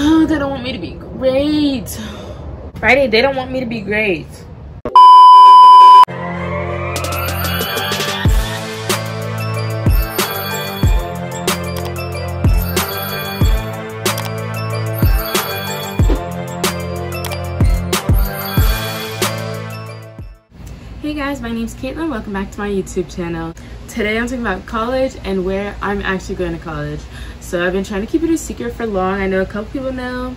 Oh, they don't want me to be great. Friday, they don't want me to be great. Hey guys, my name's Caitlin. Welcome back to my YouTube channel. Today I'm talking about college and where I'm actually going to college. So I've been trying to keep it a secret for long. I know a couple people know.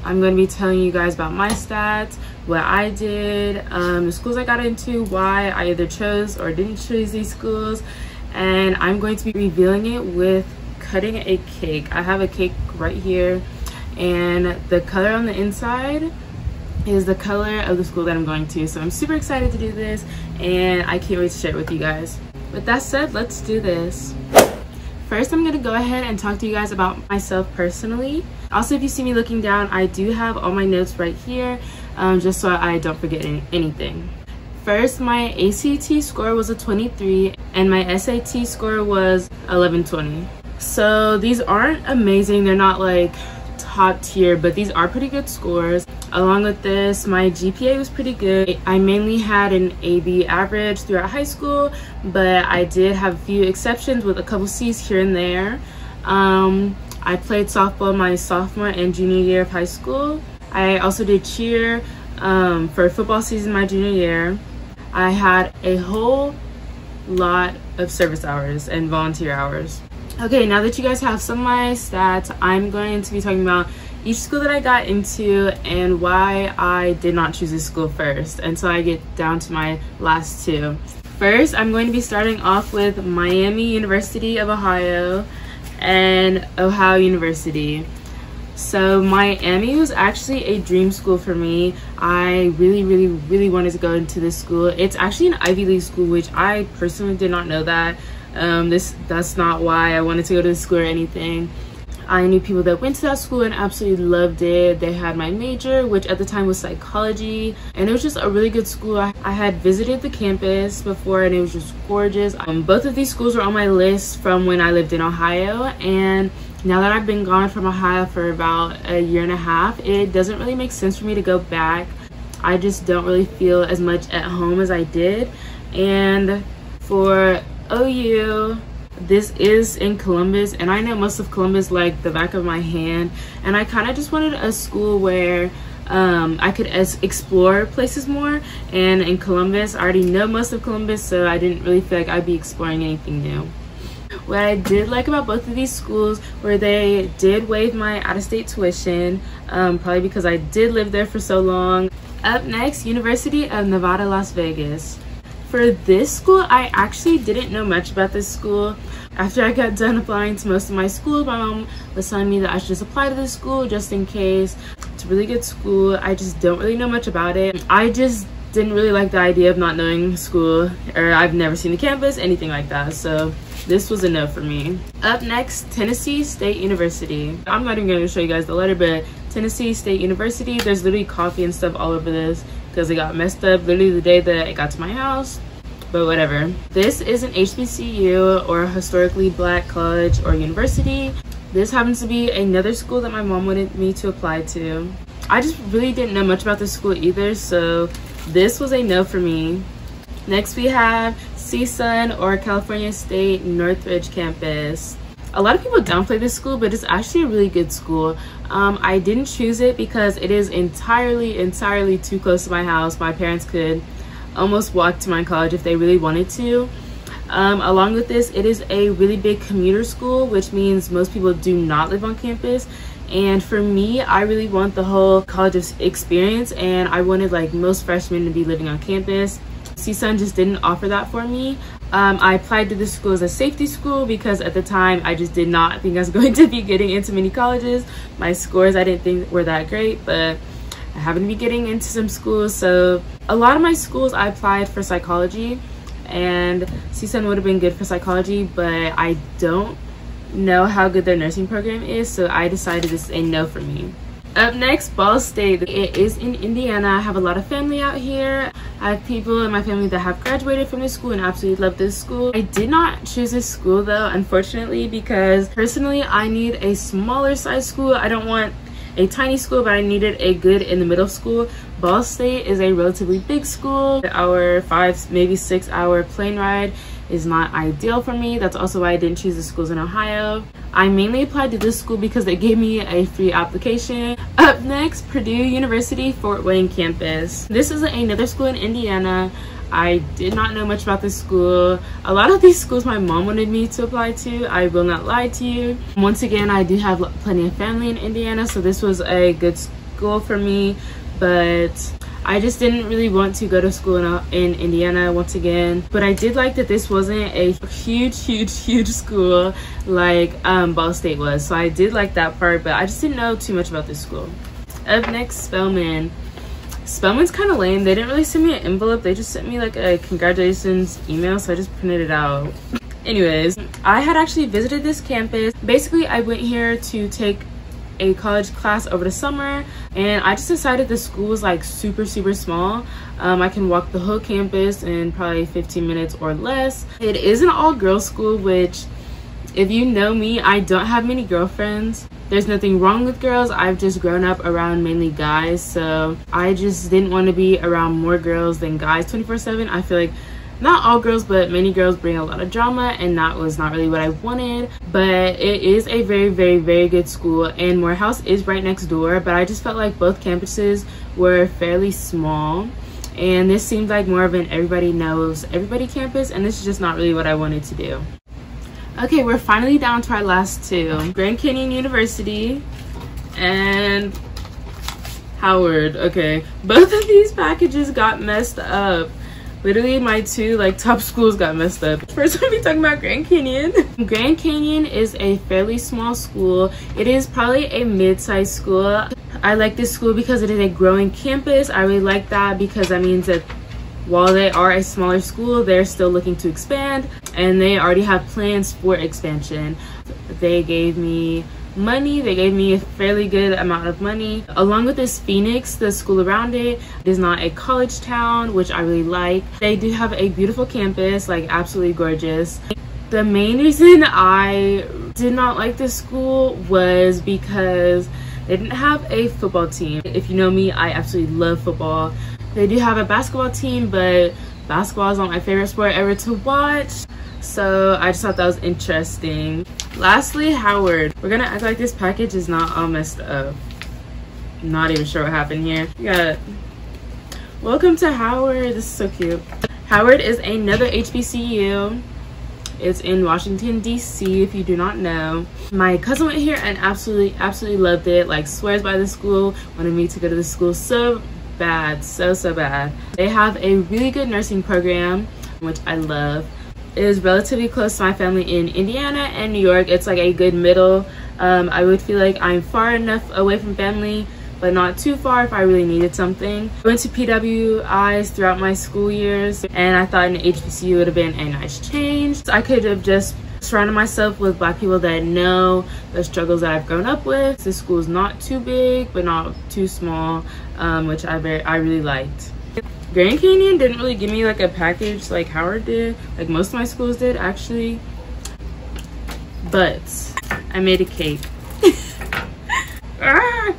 I'm going to be telling you guys about my stats, what I did, the schools I got into, why I either chose or didn't choose these schools, and I'm going to be revealing it with cutting a cake. I have a cake right here, and the color on the inside is the color of the school that I'm going to. So I'm super excited to do this, and I can't wait to share it with you guys. With that said, let's do this. First, I'm gonna go ahead and talk to you guys about myself personally. Also, if you see me looking down, I do have all my notes right here, just so I don't forget anything. First, my ACT score was a 23, and my SAT score was 1120. So these aren't amazing, they're not like top tier, but these are pretty good scores. Along with this, my GPA was pretty good. I mainly had an AB average throughout high school, but I did have a few exceptions with a couple C's here and there. I played softball my sophomore and junior year of high school. I also did cheer for football season my junior year. I had a whole lot of service hours and volunteer hours. Okay, now that you guys have some of my stats, I'm going to be talking about each school that I got into and why I did not choose this school first until I get down to my last two. First, I'm going to be starting off with Miami University of Ohio and Ohio University. So Miami was actually a dream school for me. I really wanted to go into this school. It's actually an Ivy League school, which I personally did not know that. That's not why I wanted to go to the school or anything. I knew people that went to that school and absolutely loved it. They had my major, which at the time was psychology, and it was just a really good school. I had visited the campus before and it was just gorgeous. Both of these schools were on my list from when I lived in Ohio, and now that I've been gone from Ohio for about a year and a half, it doesn't really make sense for me to go back. I just don't really feel as much at home as I did. And for OU, this is in Columbus, and I know most of Columbus like the back of my hand, and I kind of just wanted a school where I could explore places more. And in Columbus, I already know most of Columbus, so I didn't really feel like I'd be exploring anything new. What I did like about both of these schools were they did waive my out-of-state tuition, probably because I did live there for so long. Up next, University of Nevada, Las Vegas. For this school, I actually didn't know much about this school. After I got done applying to most of my schools, my mom was telling me that I should just apply to this school just in case. It's a really good school. I just don't really know much about it. I just didn't really like the idea of not knowing school, or I've never seen the campus, anything like that. So this was a no for me. Up next, Tennessee State University. I'm not even going to show you guys the letter, but Tennessee State University, there's literally coffee and stuff all over this because it got messed up literally the day that it got to my house, but whatever. This is an HBCU, or a historically black college or university. This happens to be another school that my mom wanted me to apply to. I just really didn't know much about this school either, so this was a no for me. Next we have CSUN, or California State Northridge campus. A lot of people downplay this school, but it's actually a really good school. I didn't choose it because it is entirely too close to my house. My parents could almost walk to my college if they really wanted to. Along with this, it is a really big commuter school, which means most people do not live on campus. And for me, I really want the whole college experience, and I wanted like most freshmen to be living on campus. CSUN just didn't offer that for me. I applied to this school as a safety school because at the time I just did not think I was going to be getting into many colleges. My scores I didn't think were that great, but I happened to be getting into some schools. So a lot of my schools I applied for psychology, and CSUN would have been good for psychology, but I don't know how good their nursing program is, so I decided this is a no for me. Up next, Ball State. It is in Indiana. I have a lot of family out here. I have people in my family that have graduated from this school and absolutely love this school. I did not choose this school though, unfortunately, because personally I need a smaller size school. I don't want a tiny school, but I needed a good in the middle school. Ball State is a relatively big school. Our 5, maybe 6 hour plane ride is not ideal for me. That's also why I didn't choose the schools in Ohio. I mainly applied to this school because they gave me a free application. Up next, Perdue University Fort Wayne campus. This is another school in Indiana. I did not know much about this school. A lot of these schools my mom wanted me to apply to. I will not lie to you. Once again, I do have plenty of family in Indiana, so this was a good school for me, but I just didn't really want to go to school in Indiana once again. But I did like that this wasn't a huge school like Ball State was, so I did like that part, but I just didn't know too much about this school. Up next, Spelman. Spelman's kind of lame. They didn't really send me an envelope. They just sent me like a congratulations email, so I just printed it out. Anyways, I had actually visited this campus. Basically, I went here to take a college class over the summer, and I just decided the school was like super small. I can walk the whole campus in probably 15 minutes or less. It is an all-girls school, which, if you know me, I don't have many girlfriends. There's nothing wrong with girls. I've just grown up around mainly guys, so I just didn't want to be around more girls than guys 24/7. I feel like not all girls, but many girls bring a lot of drama, and that was not really what I wanted. But it is a very good school, and Morehouse is right next door, but I just felt like both campuses were fairly small, and this seemed like more of an everybody knows everybody campus, and this is just not really what I wanted to do. Okay, we're finally down to our last two. Grand Canyon University and Howard. Okay, both of these packages got messed up. Literally, my two top schools got messed up. First, I'm gonna be talking about Grand Canyon. Grand Canyon is a fairly small school. It is probably a mid-sized school. I like this school because it is a growing campus. I really like that because that means that while they are a smaller school, they're still looking to expand, and they already have plans for expansion. They gave me money. They gave me a fairly good amount of money. Along with this, Phoenix, the school around it, is not a college town, which I really like. They do have a beautiful campus, like absolutely gorgeous. The main reason I did not like this school was because they didn't have a football team. If you know me, I absolutely love football. They do have a basketball team, but basketball is not my favorite sport ever to watch, so I just thought that was interesting. Lastly, Howard. We're gonna act like this package is not all messed up. Not even sure what happened here. We got welcome to Howard. This is so cute. Howard is another HBCU. It's in Washington, DC, if you do not know. My cousin went here and absolutely loved it. Like, swears by the school, wanted me to go to the school so bad, so bad. They have a really good nursing program, which I love. It is relatively close to my family in Indiana and New York. It's like a good middle. I would feel like I'm far enough away from family, but not too far if I really needed something. I went to PWIs throughout my school years, and I thought an HBCU would have been a nice change. I could have just surrounded myself with Black people that know the struggles that I've grown up with. This school is not too big, but not too small, which I really liked. Grand Canyon didn't really give me like a package like Howard did, like most of my schools did actually, but I made a cake. Ah!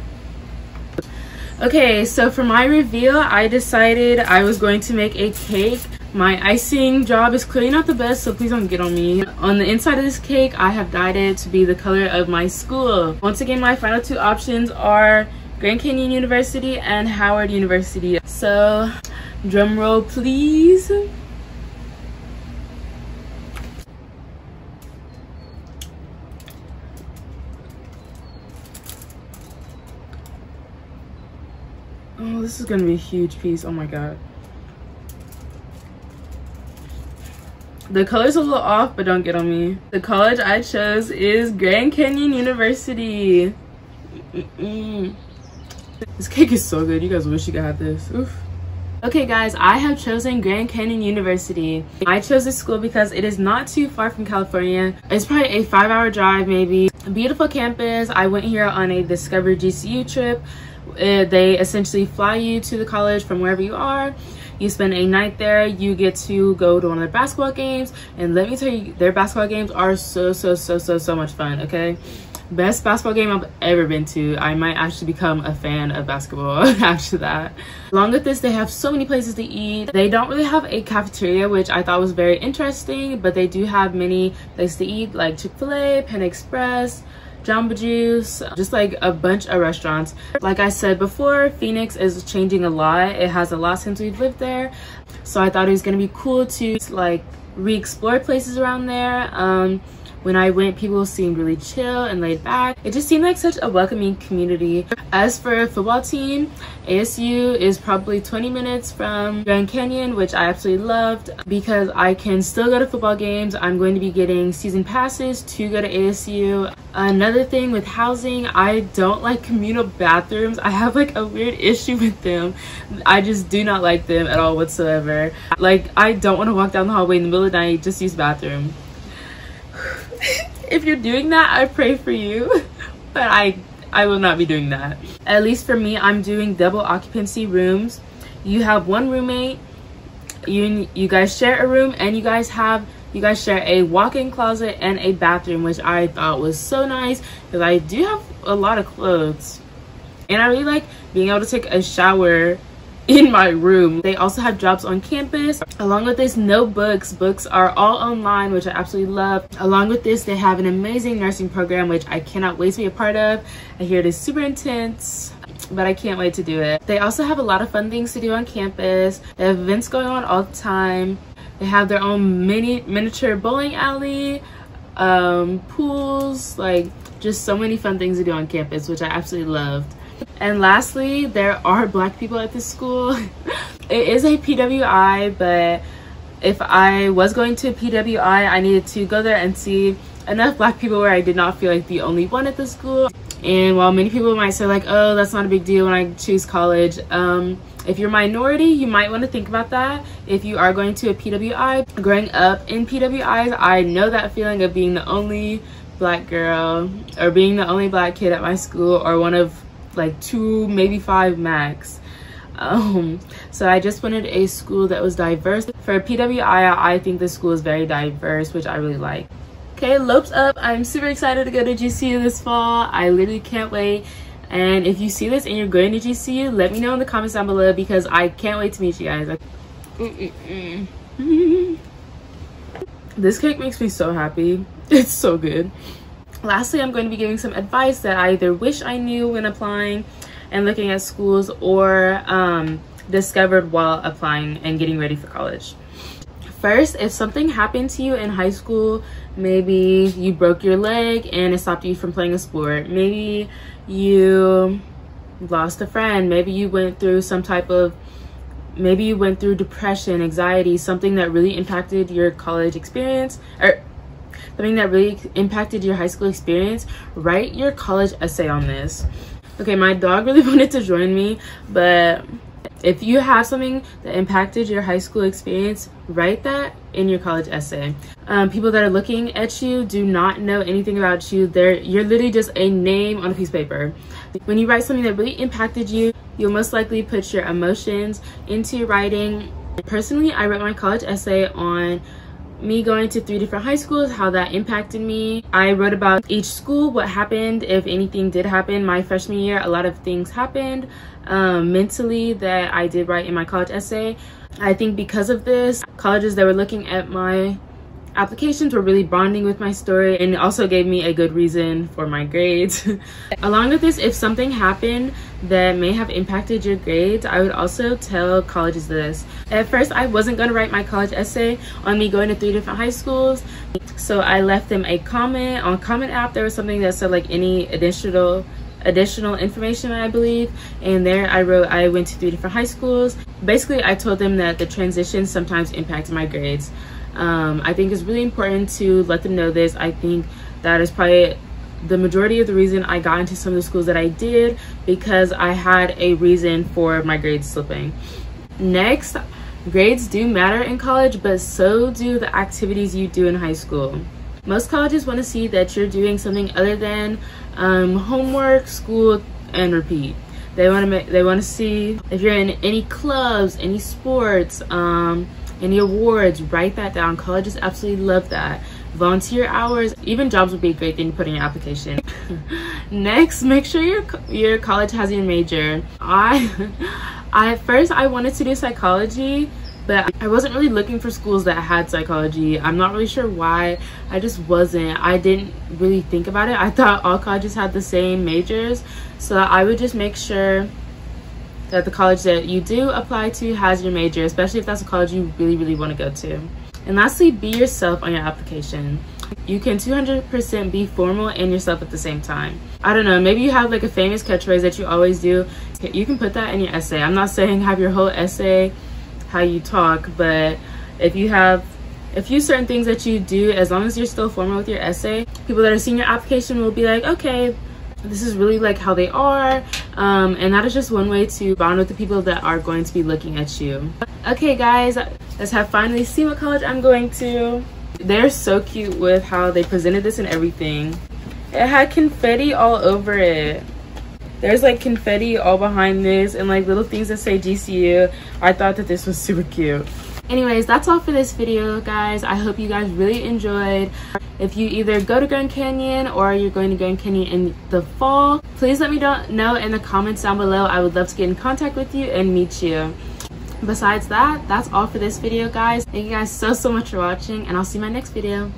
Okay, so for my reveal, I decided I was going to make a cake. My icing job is clearly not the best, so please don't get on me. On the inside of this cake, I have dyed it to be the color of my school. Once again, my final two options are Grand Canyon University and Howard University. So, drum roll please. Oh, this is gonna be a huge piece. Oh my god. The color's a little off, but don't get on me. The college I chose is Grand Canyon University. This cake is so good. You guys wish you could have this. Oof. Okay guys, I have chosen Grand Canyon University. I chose this school because it is not too far from California. It's probably a 5-hour drive maybe. A beautiful campus. I went here on a Discover GCU trip. They essentially fly you to the college from wherever you are. You spend a night there. You get to go to one of their basketball games, and let me tell you, their basketball games are so much fun. Okay, Best basketball game I've ever been to. I might actually become a fan of basketball after that. Along with this, they have so many places to eat. They don't really have a cafeteria, which I thought was very interesting, but they do have many places to eat like Chick-fil-A, Panda Express, Jamba Juice, just like a bunch of restaurants. Like I said before, Phoenix is changing a lot. It has a lot since we've lived there, so I thought it was gonna be cool to like re-explore places around there. When I went, people seemed really chill and laid back. It just seemed like such a welcoming community. As for a football team, ASU is probably 20 minutes from Grand Canyon, which I absolutely loved because I can still go to football games. I'm going to be getting season passes to go to ASU. Another thing with housing, I don't like communal bathrooms. I have like a weird issue with them. I just do not like them at all whatsoever. Like, I don't want to walk down the hallway in the middle of the night, just use the bathroom. If you're doing that, I pray for you, but I will not be doing that. At least for me, I'm doing double occupancy rooms. You have one roommate, you guys share a room, and you guys share a walk-in closet and a bathroom, which I thought was so nice because I do have a lot of clothes, and I really like being able to take a shower in my room. They also have jobs on campus. Along with this, no books. Books are all online, which I absolutely love. Along with this, they have an amazing nursing program, which I cannot wait to be a part of. I hear it is super intense, but I can't wait to do it. They also have a lot of fun things to do on campus. They have events going on all the time. They have their own miniature bowling alley, pools, like just so many fun things to do on campus, which I absolutely loved. And lastly, there are Black people at this school. It is a PWI, but if I was going to a PWI, I needed to go there and see enough Black people where I did not feel like the only one at the school. And while many people might say like, oh, that's not a big deal when I choose college, if you're a minority, you might want to think about that if you are going to a PWI. Growing up in PWIs, I know that feeling of being the only Black girl or being the only Black kid at my school, or one of like 2, maybe 5 max. So I just wanted a school that was diverse. For PWI, I think the school is very diverse, which I really like. Okay, Lopes up. I'm super excited to go to GCU this fall. I literally can't wait. And if you see this and you're going to GCU, let me know in the comments down below because I can't wait to meet you guys. This cake makes me so happy. It's so good. Lastly, I'm going to be giving some advice that I either wish I knew when applying and looking at schools, or discovered while applying and getting ready for college. First, if something happened to you in high school, maybe you broke your leg and it stopped you from playing a sport, maybe you lost a friend, maybe you went through depression, anxiety, something that really impacted your college experience, or something that really impacted your high school experience, write your college essay on this. Okay, my dog really wanted to join me, but if you have something that impacted your high school experience, write that in your college essay. People that are looking at you do not know anything about you. You're literally just a name on a piece of paper. When you write something that really impacted you, you'll most likely put your emotions into your writing. Personally, I wrote my college essay on me going to 3 different high schools, how that impacted me. I wrote about each school, what happened, if anything did happen. My freshman year, a lot of things happened mentally that I did write in my college essay. I think because of this, colleges that were looking at my applications were really bonding with my story, and it also gave me a good reason for my grades. Along with this, if something happened that may have impacted your grades, I would also tell colleges this. At first, I wasn't going to write my college essay on me going to 3 different high schools, so I left them a comment. On Comment app, there was something that said like any additional information, I believe, and there I wrote I went to 3 different high schools. Basically, I told them that the transition sometimes impacted my grades. I think it's really important to let them know this. I think that is probably the majority of the reason I got into some of the schools that I did, because I had a reason for my grades slipping. Next, grades do matter in college, but so do the activities you do in high school. Most colleges want to see that you're doing something other than homework, school, and repeat. They want to see if you're in any clubs, any sports, any awards. Write that down. Colleges absolutely love that. volunteer hours. Even jobs would be a great thing to put in your application. Next, make sure your college has your major. At first I wanted to do psychology, but I wasn't really looking for schools that had psychology. I'm not really sure why. I just wasn't. I didn't really think about it. I thought all colleges had the same majors, so I would just make sure that the college that you do apply to has your major, especially if that's a college you really want to go to. And lastly, be yourself on your application. You can 200% be formal and yourself at the same time. I don't know, maybe you have like a famous catchphrase that you always do. You can put that in your essay. I'm not saying have your whole essay how you talk, but if you have a few certain things that you do, as long as you're still formal with your essay, people that are seeing your application will be like, okay, this is really like how they are. And that is just one way to bond with the people that are going to be looking at you. Okay guys, let's have finally seen what college I'm going to. They're so cute with how they presented this and everything. It had confetti all over it. There's like confetti all behind this and like little things that say GCU. I thought that this was super cute. Anyways, that's all for this video, guys. I hope you guys really enjoyed. If you either go to Grand Canyon or you're going to Grand Canyon in the fall, please let me know in the comments down below. I would love to get in contact with you and meet you. Besides that, that's all for this video, guys. Thank you guys so much for watching, and I'll see you in my next video.